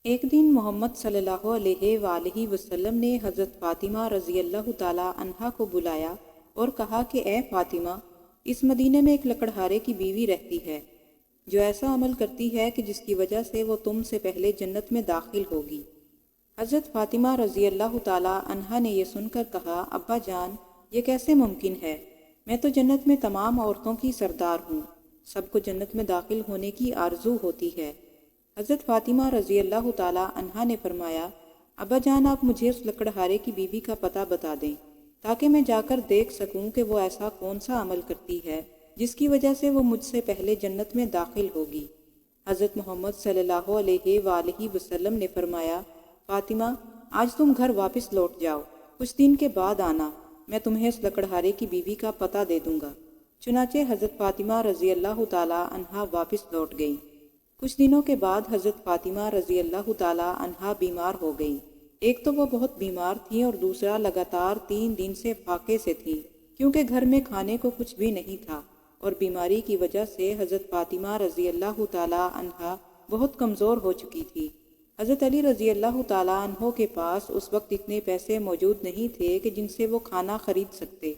ایک دن محمد صلی اللہ علیہ وآلہ وسلم نے حضرت فاطمہ رضی اللہ تعالی عنہا کو بلایا اور کہا کہ اے فاطمہ، اس مدینے میں ایک لکڑہارے کی بیوی رہتی ہے جو ایسا عمل کرتی ہے کہ جس کی وجہ سے وہ تم سے پہلے جنت میں داخل ہوگی۔ حضرت فاطمہ رضی اللہ تعالی عنہا نے یہ سن کر کہا، ابا جان، یہ کیسے ممکن ہے؟ میں تو جنت میں تمام عورتوں کی سردار ہوں، سب کو جنت میں داخل ہونے کی آرزو ہوتی ہے۔ حضرت فاطمہ رضی اللہ تعالی عنہا نے فرمایا، ابا جان، آپ مجھے اس لکڑہارے کی بیوی کا پتہ بتا دیں تاکہ میں جا کر دیکھ سکوں کہ وہ ایسا کون سا عمل کرتی ہے جس کی وجہ سے وہ مجھ سے پہلے جنت میں داخل ہوگی۔ حضرت محمد صلی اللہ علیہ وآلہ وسلم نے فرمایا، فاطمہ، آج تم گھر واپس لوٹ جاؤ، کچھ دن کے بعد آنا، میں تمہیں اس لکڑہارے کی بیوی کا پتہ دے دوں گا۔ چنانچہ حضرت فاطمہ رضی اللہ تعالی عنہا واپس لوٹ گئیں۔ کچھ دنوں کے بعد حضرت فاطمہ رضی اللہ تعالی عنہا بیمار ہو گئیں۔ ایک تو وہ بہت بیمار تھیں اور دوسرا لگاتار 3 دن سے فاقے سے تھیں، کیونکہ گھر میں کھانے کو کچھ بھی نہیں تھا، اور بیماری کی وجہ سے حضرت فاطمہ رضی اللہ تعالی عنہا بہت کمزور ہو چکی تھی۔ حضرت علی رضی اللہ تعالی عنہ کے پاس اس وقت اتنے پیسے موجود نہیں تھے کہ جن سے وہ کھانا خرید سکتے۔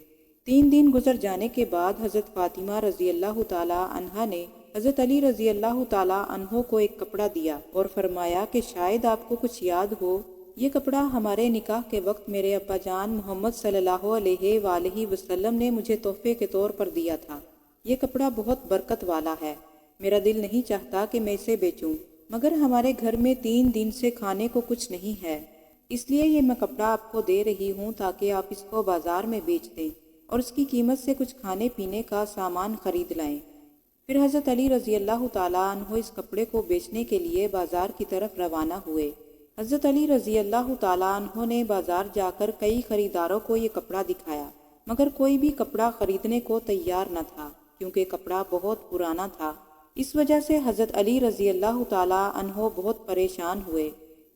3 دن گزر جانے کے بعد حضرت فاطمہ رضی اللہ تعالی عنہا نے حضرت علی رضی اللہ تعالی عنہ کو ایک کپڑا دیا اور فرمایا کہ شاید آپ کو کچھ یاد ہو، یہ کپڑا ہمارے نکاح کے وقت میرے ابا جان محمد صلی اللہ علیہ وآلہ وسلم نے مجھے تحفے کے طور پر دیا تھا۔ یہ کپڑا بہت برکت والا ہے، میرا دل نہیں چاہتا کہ میں اسے بیچوں، مگر ہمارے گھر میں 3 دن سے کھانے کو کچھ نہیں ہے، اس لیے یہ میں کپڑا آپ کو دے رہی ہوں تاکہ آپ اس کو بازار میں بیچ دیں اور اس کی قیمت سے کچھ کھانے پینے کا سامان خرید لائیں۔ پھر حضرت علی رضی اللہ تعالیٰ عنہ اس کپڑے کو بیچنے کے لیے بازار کی طرف روانہ ہوئے۔ حضرت علی رضی اللہ تعالیٰ عنہ نے بازار جا کر کئی خریداروں کو یہ کپڑا دکھایا، مگر کوئی بھی کپڑا خریدنے کو تیار نہ تھا، کیونکہ کپڑا بہت پرانا تھا۔ اس وجہ سے حضرت علی رضی اللہ تعالیٰ عنہ بہت پریشان ہوئے۔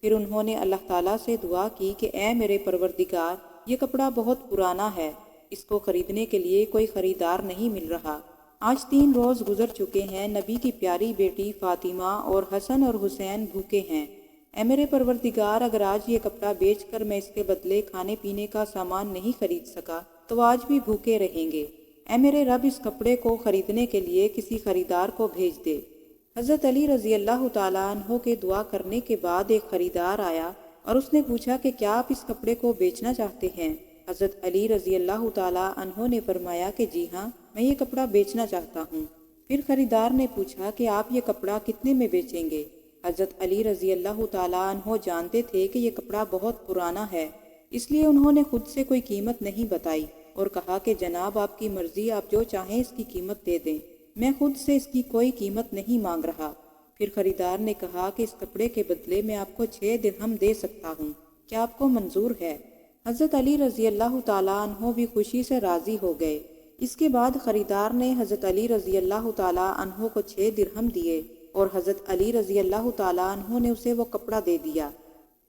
پھر انہوں نے اللہ تعالیٰ سے دعا کی کہ اے میرے پروردگار، یہ کپڑا بہت پرانا ہے، اس کو خریدنے کے لیے کوئی خریدار نہیں مل رہا۔ آج 3 روز گزر چکے ہیں، نبی کی پیاری بیٹی فاطمہ اور حسن اور حسین بھوکے ہیں۔ اے میرے پروردگار، اگر آج یہ کپڑا بیچ کر میں اس کے بدلے کھانے پینے کا سامان نہیں خرید سکا تو آج بھی بھوکے رہیں گے۔ اے میرے رب، اس کپڑے کو خریدنے کے لیے کسی خریدار کو بھیج دے۔ حضرت علی رضی اللہ تعالیٰ عنہ کے دعا کرنے کے بعد ایک خریدار آیا اور اس نے پوچھا کہ کیا آپ اس کپڑے کو بیچنا چاہتے ہیں؟ حضرت علی رضی اللہ تعالیٰ عنہ نے فرمایا کہ جی ہاں، میں یہ کپڑا بیچنا چاہتا ہوں۔ پھر خریدار نے پوچھا کہ آپ یہ کپڑا کتنے میں بیچیں گے؟ حضرت علی رضی اللہ تعالیٰ عنہ جانتے تھے کہ یہ کپڑا بہت پرانا ہے، اس لیے انہوں نے خود سے کوئی قیمت نہیں بتائی اور کہا کہ جناب، آپ کی مرضی، آپ جو چاہیں اس کی قیمت دے دیں، میں خود سے اس کی کوئی قیمت نہیں مانگ رہا۔ پھر خریدار نے کہا کہ اس کپڑے کے بدلے میں آپ کو 6 درہم دے سکتا ہوں، کیا آپ کو منظور ہے؟ حضرت علی رضی اللہ تعالیٰ عنہ بھی خوشی سے راضی ہو گئے۔ اس کے بعد خریدار نے حضرت علی رضی اللہ تعالیٰ عنہ کو 6 درہم دیے اور حضرت علی رضی اللہ تعالیٰ عنہ نے اسے وہ کپڑا دے دیا۔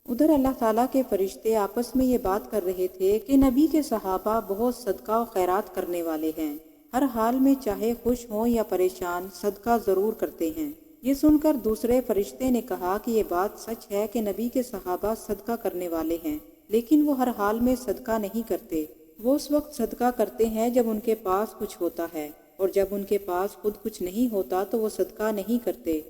ادھر اللہ تعالیٰ کے فرشتے آپس میں یہ بات کر رہے تھے کہ نبی کے صحابہ بہت صدقہ و خیرات کرنے والے ہیں، ہر حال میں چاہے خوش ہوں یا پریشان صدقہ ضرور کرتے ہیں۔ یہ سن کر دوسرے فرشتے نے کہا کہ یہ بات سچ ہے کہ نبی کے صحابہ صدقہ کرنے والے ہیں، لیکن وہ ہر حال میں صدقہ نہیں کرتے۔ وہ اس وقت صدقہ کرتے ہیں جب ان کے پاس کچھ ہوتا ہے، اور جب ان کے پاس خود کچھ نہیں ہوتا تو وہ صدقہ نہیں کرتے۔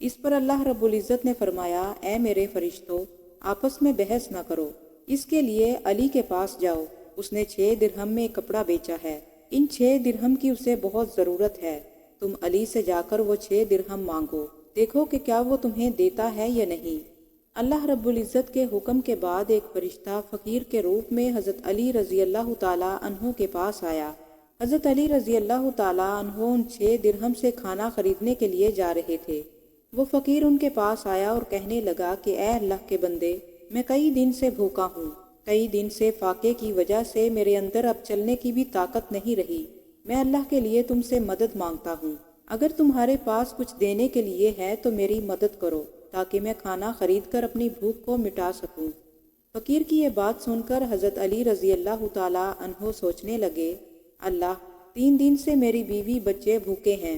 اس پر اللہ رب العزت نے فرمایا، اے میرے فرشتوں، آپس میں بحث نہ کرو، اس کے لیے علی کے پاس جاؤ، اس نے 6 درہم میں ایک کپڑا بیچا ہے، ان 6 درہم کی اسے بہت ضرورت ہے، تم علی سے جا کر وہ 6 درہم مانگو، دیکھو کہ کیا وہ تمہیں دیتا ہے یا نہیں۔ اللہ رب العزت کے حکم کے بعد ایک فرشتہ فقیر کے روپ میں حضرت علی رضی اللہ تعالیٰ عنہ کے پاس آیا۔ حضرت علی رضی اللہ تعالیٰ عنہ ان 6 درہم سے کھانا خریدنے کے لیے جا رہے تھے۔ وہ فقیر ان کے پاس آیا اور کہنے لگا کہ اے اللہ کے بندے، میں کئی دن سے بھوکا ہوں، کئی دن سے فاقے کی وجہ سے میرے اندر اب چلنے کی بھی طاقت نہیں رہی، میں اللہ کے لیے تم سے مدد مانگتا ہوں، اگر تمہارے پاس کچھ دینے کے لیے ہے تو میری مدد کرو تاکہ میں کھانا خرید کر اپنی بھوک کو مٹا سکوں۔ فقیر کی یہ بات سن کر حضرت علی رضی اللہ تعالیٰ عنہ سوچنے لگے، اللہ، 3 دن سے میری بیوی بچے بھوکے ہیں،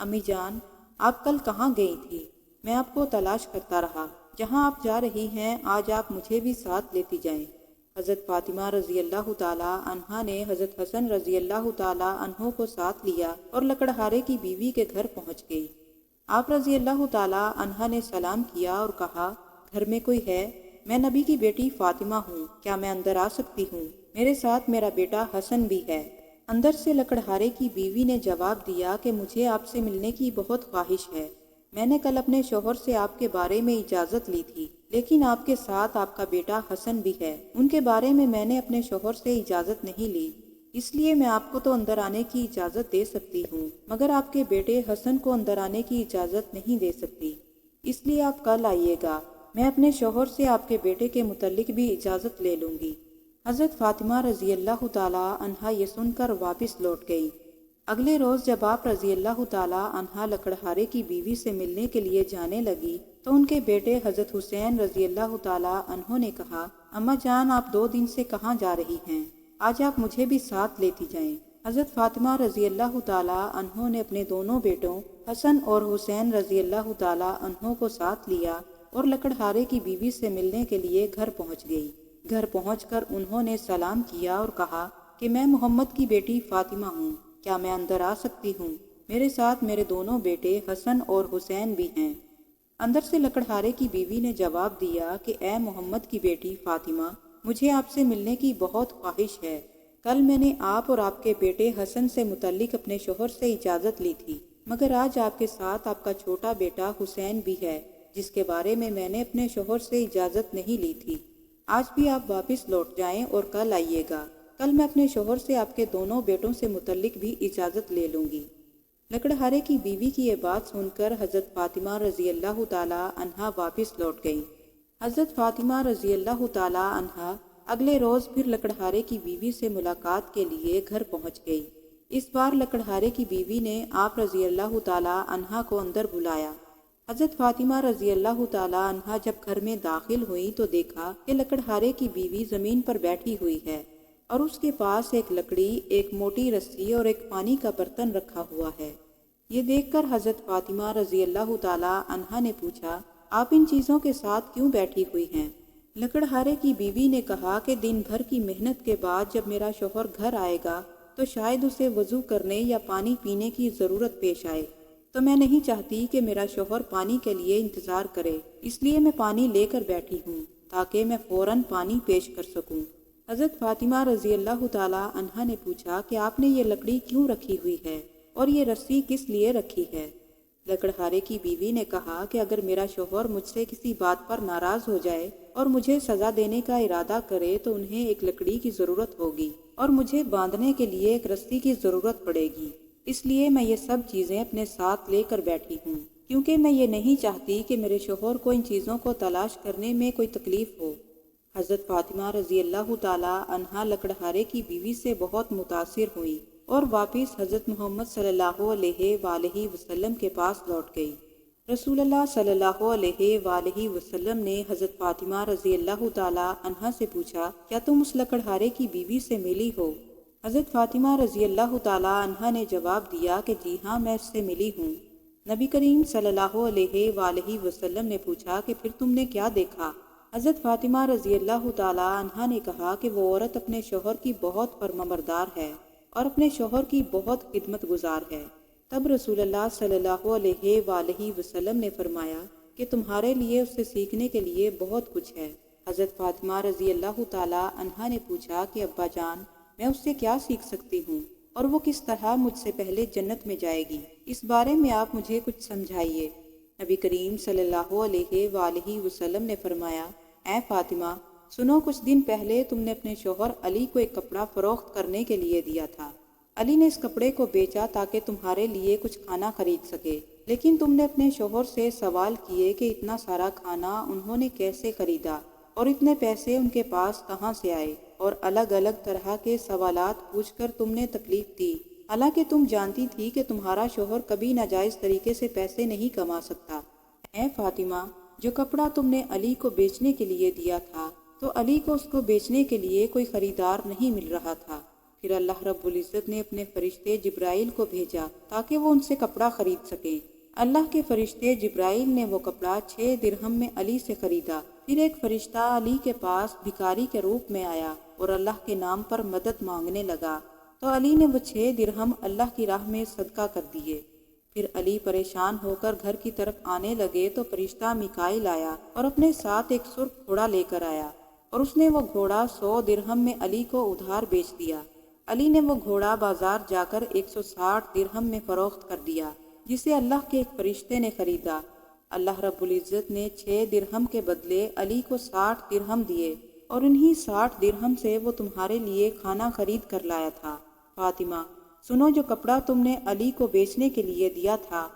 امی جان، آپ کل کہاں گئی تھی؟ میں آپ کو تلاش کرتا رہا۔ جہاں آپ جا رہی ہیں آج آپ مجھے بھی ساتھ لیتی جائیں۔ حضرت فاطمہ رضی اللہ تعالیٰ عنہا نے حضرت حسن رضی اللہ تعالیٰ عنہ کو ساتھ لیا اور لکڑہارے کی بیوی کے گھر پہنچ گئی۔ آپ رضی اللہ تعالیٰ عنہا نے سلام کیا اور کہا، گھر میں کوئی ہے؟ میں نبی کی بیٹی فاطمہ ہوں، کیا میں اندر آ سکتی ہوں؟ میرے ساتھ میرا بیٹا حسن بھی ہے۔ اندر سے لکڑہارے کی بیوی نے جواب دیا کہ مجھے آپ سے ملنے کی بہت خواہش ہے۔ میں نے کل اپنے شوہر سے آپ کے بارے میں اجازت لی تھی، لیکن آپ کے ساتھ آپ کا بیٹا حسن بھی ہے، ان کے بارے میں نے اپنے شوہر سے اجازت نہیں لی، اس لیے میں آپ کو تو اندر آنے کی اجازت دے سکتی ہوں، مگر آپ کے بیٹے حسن کو اندر آنے کی اجازت نہیں دے سکتی، اس لیے آپ کل آئیے گا۔ میں اپنے شوہر سے آپ کے بیٹے کے متعلق بھی اجازت لے لوں گی۔ حضرت فاطمہ رضی اللہ تعالیٰ عنہا یہ سن کر واپس لوٹ گئی۔ اگلے روز جب آپ رضی اللہ تعالیٰ عنہا لکڑہارے کی بیوی سے ملنے کے لیے جانے لگی تو ان کے بیٹے حضرت حسین رضی اللہ تعالیٰ عنہ نے کہا، اماں جان، آپ 2 دن سے کہاں جا رہی ہیں؟ آج آپ مجھے بھی ساتھ لیتی جائیں۔ حضرت فاطمہ رضی اللہ تعالیٰ عنہ نے اپنے دونوں بیٹوں حسن اور حسین رضی اللہ تعالیٰ عنہ کو ساتھ لیا اور لکڑہارے کی بیوی سے ملنے کے لیے گھر پہنچ گئی۔ گھر پہنچ کر انہوں نے سلام کیا اور کہا کہ میں محمد کی بیٹی فاطمہ ہوں، کیا میں اندر آ سکتی ہوں؟ میرے ساتھ میرے دونوں بیٹے حسن اور حسین بھی ہیں۔ اندر سے لکڑہارے کی بیوی نے جواب دیا کہ اے محمد کی بیٹی فاطمہ، مجھے آپ سے ملنے کی بہت خواہش ہے۔ کل میں نے آپ اور آپ کے بیٹے حسن سے متعلق اپنے شوہر سے اجازت لی تھی، مگر آج آپ کے ساتھ آپ کا چھوٹا بیٹا حسین بھی ہے، جس کے بارے میں نے اپنے شوہر سے اجازت نہیں لی تھی۔ آج بھی آپ واپس لوٹ جائیں اور کل آئیے گا۔ کل میں اپنے شوہر سے آپ کے دونوں بیٹوں سے متعلق بھی اجازت لے لوں گی۔ لکڑہارے کی بیوی کی یہ بات سن کر حضرت فاطمہ رضی اللہ تعالیٰ عنہا واپس لوٹ گئی۔ حضرت فاطمہ رضی اللہ تعالیٰ عنہا اگلے روز پھر لکڑہارے کی بیوی سے ملاقات کے لیے گھر پہنچ گئی۔ اس بار لکڑہارے کی بیوی نے آپ رضی اللہ تعالیٰ عنہا کو اندر بلایا۔ حضرت فاطمہ رضی اللہ تعالیٰ عنہا جب گھر میں داخل ہوئی تو دیکھا کہ لکڑہارے کی بیوی زمین پر بیٹھی ہوئی ہے اور اس کے پاس ایک لکڑی، ایک موٹی رسی اور ایک پانی کا برتن رکھا ہوا ہے۔ یہ دیکھ کر حضرت فاطمہ رضی اللہ تعالیٰ عنہا نے پوچھا، آپ ان چیزوں کے ساتھ کیوں بیٹھی ہوئی ہیں؟ لکڑہارے کی بیوی نے کہا کہ دن بھر کی محنت کے بعد جب میرا شوہر گھر آئے گا تو شاید اسے وضو کرنے یا پانی پینے کی ضرورت پیش آئے، تو میں نہیں چاہتی کہ میرا شوہر پانی کے لیے انتظار کرے، اس لیے میں پانی لے کر بیٹھی ہوں تاکہ میں فوراً پانی پیش کر سکوں۔ حضرت فاطمہ رضی اللہ تعالیٰ عنہا نے پوچھا کہ آپ نے یہ لکڑی کیوں رکھی ہوئی ہے اور یہ رسی کس لیے رکھی ہے؟ لکڑہارے کی بیوی نے کہا کہ اگر میرا شوہر مجھ سے کسی بات پر ناراض ہو جائے اور مجھے سزا دینے کا ارادہ کرے تو انہیں ایک لکڑی کی ضرورت ہوگی اور مجھے باندھنے کے لیے ایک رسی کی ضرورت پڑے گی، اس لیے میں یہ سب چیزیں اپنے ساتھ لے کر بیٹھی ہوں، کیونکہ میں یہ نہیں چاہتی کہ میرے شوہر کو ان چیزوں کو تلاش کرنے میں کوئی تکلیف ہو۔ حضرت فاطمہ رضی اللہ تعالیٰ عنہا لکڑہارے کی بیوی سے بہت متاثر ہوئی اور واپس حضرت محمد صلی اللہ علیہ وآلہ وسلم کے پاس لوٹ گئی۔ رسول اللہ صلی اللہ علیہ وآلہ وسلم نے حضرت فاطمہ رضی اللہ تعالیٰ عنہا سے پوچھا، کیا تم اس لکڑہارے کی بیوی سے ملی ہو؟ حضرت فاطمہ رضی اللہ تعالیٰ عنہا نے جواب دیا کہ جی ہاں، میں اس سے ملی ہوں۔ نبی کریم صلی اللہ علیہ وآلہ وسلم نے پوچھا کہ پھر تم نے کیا دیکھا؟ حضرت فاطمہ رضی اللہ تعالیٰ عنہا نے کہا کہ وہ عورت اپنے شوہر کی بہت فرمانبردار ہے اور اپنے شوہر کی بہت خدمت گزار ہے۔ تب رسول اللہ صلی اللہ علیہ وآلہ وسلم نے فرمایا کہ تمہارے لیے اس سے سیکھنے کے لیے بہت کچھ ہے۔ حضرت فاطمہ رضی اللہ تعالیٰ عنہا نے پوچھا کہ ابا جان، میں اس سے کیا سیکھ سکتی ہوں اور وہ کس طرح مجھ سے پہلے جنت میں جائے گی؟ اس بارے میں آپ مجھے کچھ سمجھائیے۔ نبی کریم صلی اللہ علیہ وآلہ وسلم نے فرمایا، اے فاطمہ، سنو، کچھ دن پہلے تم نے اپنے شوہر علی کو ایک کپڑا فروخت کرنے کے لیے دیا تھا۔ علی نے اس کپڑے کو بیچا تاکہ تمہارے لیے کچھ کھانا خرید سکے، لیکن تم نے اپنے شوہر سے سوال کیے کہ اتنا سارا کھانا انہوں نے کیسے خریدا اور اتنے پیسے ان کے پاس کہاں سے آئے، اور الگ الگ طرح کے سوالات پوچھ کر تم نے تکلیف دی، حالانکہ تم جانتی تھی کہ تمہارا شوہر کبھی ناجائز طریقے سے پیسے نہیں کما سکتا۔ اے فاطمہ، جو کپڑا تم نے علی کو بیچنے کے لیے دیا تھا تو علی کو اس کو بیچنے کے لیے کوئی خریدار نہیں مل رہا تھا، پھر اللہ رب العزت نے اپنے فرشتے جبرائیل کو بھیجا تاکہ وہ ان سے کپڑا خرید سکیں۔ اللہ کے فرشتے جبرائیل نے وہ کپڑا 6 درہم میں علی سے خریدا۔ پھر ایک فرشتہ علی کے پاس بھکاری کے روپ میں آیا اور اللہ کے نام پر مدد مانگنے لگا، تو علی نے وہ 6 درہم اللہ کی راہ میں صدقہ کر دیے۔ پھر علی پریشان ہو کر گھر کی طرف آنے لگے تو فرشتہ میکائیل آیا اور اپنے ساتھ ایک سرخ گھوڑا لے کر آیا، اور اس نے وہ گھوڑا 100 درہم میں علی کو ادھار بیچ دیا۔ علی نے وہ گھوڑا بازار جا کر 160 درہم میں فروخت کر دیا، جسے اللہ کے ایک فرشتے نے خریدا۔ اللہ رب العزت نے 6 درہم کے بدلے علی کو 60 درہم دیے، اور انہی 60 درہم سے وہ تمہارے لیے کھانا خرید کر لایا تھا۔ فاطمہ، سنو، جو کپڑا تم نے علی کو بیچنے کے لیے دیا تھا،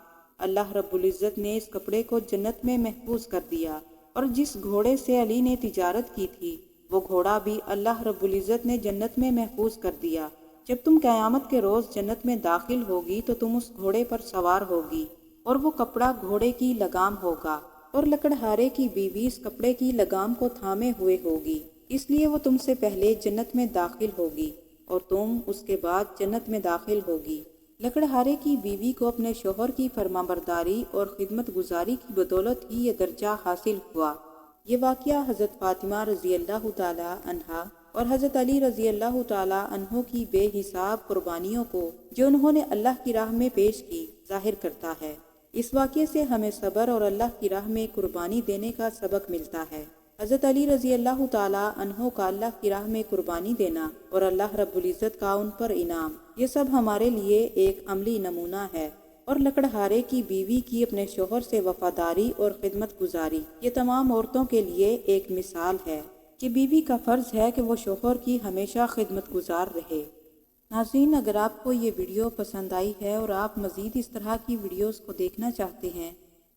اللہ رب العزت نے اس کپڑے کو جنت میں محفوظ کر دیا، اور جس گھوڑے سے علی نے تجارت کی تھی وہ گھوڑا بھی اللہ رب العزت نے جنت میں محفوظ کر دیا۔ جب تم قیامت کے روز جنت میں داخل ہوگی تو تم اس گھوڑے پر سوار ہوگی، اور وہ کپڑا گھوڑے کی لگام ہوگا، اور لکڑہارے کی بیوی اس کپڑے کی لگام کو تھامے ہوئے ہوگی، اس لیے وہ تم سے پہلے جنت میں داخل ہوگی اور تم اس کے بعد جنت میں داخل ہوگی۔ لکڑہارے کی بیوی کو اپنے شوہر کی فرمانبرداری اور خدمت گزاری کی بدولت ہی یہ درجہ حاصل ہوا۔ یہ واقعہ حضرت فاطمہ رضی اللہ تعالی عنہا اور حضرت علی رضی اللہ تعالی عنہ کی بے حساب قربانیوں کو جو انہوں نے اللہ کی راہ میں پیش کی ظاہر کرتا ہے۔ اس واقعے سے ہمیں صبر اور اللہ کی راہ میں قربانی دینے کا سبق ملتا ہے۔ حضرت علی رضی اللہ تعالی عنہ کا اللہ کی راہ میں قربانی دینا اور اللہ رب العزت کا ان پر انعام، یہ سب ہمارے لیے ایک عملی نمونہ ہے۔ اور لکڑہارے کی بیوی کی اپنے شوہر سے وفاداری اور خدمت گزاری، یہ تمام عورتوں کے لیے ایک مثال ہے کہ بیوی کا فرض ہے کہ وہ شوہر کی ہمیشہ خدمت گزار رہے۔ ناظرین، اگر آپ کو یہ ویڈیو پسند آئی ہے اور آپ مزید اس طرح کی ویڈیوز کو دیکھنا چاہتے ہیں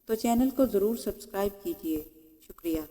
تو چینل کو ضرور سبسکرائب کیجیے۔ شکریہ۔